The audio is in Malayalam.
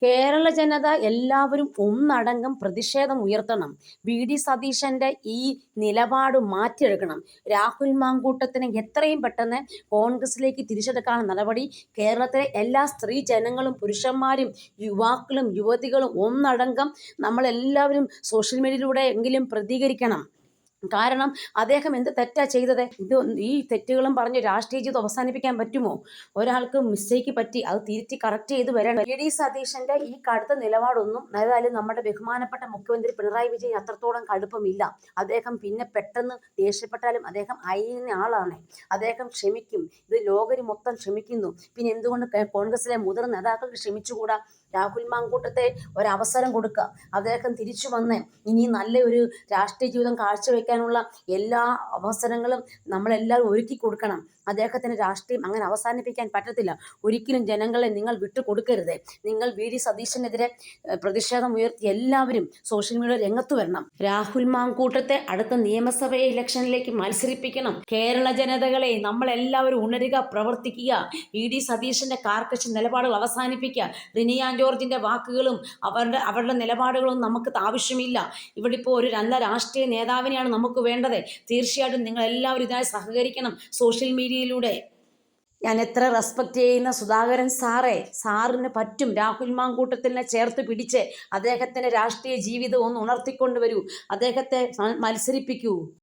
കേരള ജനത എല്ലാവരും ഒന്നടങ്കം പ്രതിഷേധം ഉയർത്തണം. വി.ഡി. സതീശന്റെ ഈ നിലപാട് മാറ്റിയെടുക്കണം. രാഹുൽ മാങ്കൂട്ടത്തിനെ എത്രയും പെട്ടെന്ന് കോൺഗ്രസിലേക്ക് തിരിച്ചെടുക്കാനുള്ള നടപടി കേരളത്തിലെ എല്ലാ സ്ത്രീ ജനങ്ങളും പുരുഷന്മാരും യുവാക്കളും യുവതികളും ഒന്നടങ്കം നമ്മളെല്ലാവരും സോഷ്യൽ മീഡിയയിലൂടെ എങ്കിലും പ്രതികരിക്കണം. കാരണം അദ്ദേഹം എന്ത് തെറ്റാ ചെയ്തത്? ഈ തെറ്റുകളും പറഞ്ഞ് രാഷ്ട്രീയ ജീവിതം അവസാനിപ്പിക്കാൻ പറ്റുമോ? ഒരാൾക്ക് മിസ്റ്റേക്ക് പറ്റി അത് തിരുത്തി കറക്റ്റ് ചെയ്ത് വരണം. വി.ഡി. സതീശന്റെ ഈ കടുത്ത നിലപാടൊന്നും ഏതായാലും നമ്മുടെ ബഹുമാനപ്പെട്ട മുഖ്യമന്ത്രി പിണറായി വിജയൻ അത്രത്തോളം കടുപ്പമില്ല. അദ്ദേഹം പിന്നെ പെട്ടെന്ന് ദേഷ്യപ്പെട്ടാലും അദ്ദേഹം അയയുന്ന ആളാണ്. അദ്ദേഹം ക്ഷമിക്കും. ഇത് ലോകര് മൊത്തം ക്ഷമിക്കുന്നു. പിന്നെ എന്തുകൊണ്ട് കോൺഗ്രസിലെ മുതിർന്ന നേതാക്കൾക്ക് ക്ഷമിച്ചുകൂടാ? രാഹുൽ മാങ്കൂട്ടത്തെ ഒരവസരം കൊടുക്കുക. അദ്ദേഹം തിരിച്ചു വന്ന് ഇനി നല്ല ഒരു രാഷ്ട്രീയ ജീവിതം കാഴ്ചവെക്കാനുള്ള എല്ലാ അവസരങ്ങളും നമ്മളെല്ലാവരും ഒരുക്കി കൊടുക്കണം. അദ്ദേഹത്തിന് രാഷ്ട്രീയം അങ്ങനെ അവസാനിപ്പിക്കാൻ പറ്റത്തില്ല. ഒരിക്കലും ജനങ്ങളെ നിങ്ങൾ വിട്ടുകൊടുക്കരുത്. നിങ്ങൾ വി.ഡി. സതീശനെതിരെ പ്രതിഷേധം ഉയർത്തി എല്ലാവരും സോഷ്യൽ മീഡിയ രംഗത്ത് വരണം. രാഹുൽ മാങ്കൂട്ടത്തെ അടുത്ത നിയമസഭ ഇലക്ഷനിലേക്ക് മത്സരിപ്പിക്കണം. കേരള ജനതകളെ നമ്മളെല്ലാവരും ഉണരുക, പ്രവർത്തിക്കുക. വി.ഡി. സതീശന്റെ കാർക്കശ നിലപാടുകൾ അവസാനിപ്പിക്കുക. റിനിയ ജോർജിന്റെ വാക്കുകളും അവരുടെ നിലപാടുകളും നമുക്ക് ആവശ്യമില്ല. ഇവിടെ ഇപ്പോൾ ഒരു നല്ല രാഷ്ട്രീയ നേതാവിനെയാണ് നമുക്ക് വേണ്ടത്. തീർച്ചയായിട്ടും നിങ്ങൾ എല്ലാവരും ഇതിനായി സഹകരിക്കണം സോഷ്യൽ മീഡിയയിലൂടെ. ഞാൻ എത്ര റെസ്പെക്റ്റ് ചെയ്യുന്ന സുധാകരൻ സാറിന് പറ്റും. രാഹുൽ മാങ്കൂട്ടത്തിനെ ചേർത്ത് പിടിച്ച് അദ്ദേഹത്തിന്റെ രാഷ്ട്രീയ ജീവിതം ഒന്ന് ഉണർത്തിക്കൊണ്ടുവരൂ. അദ്ദേഹത്തെ മത്സരിപ്പിക്കൂ.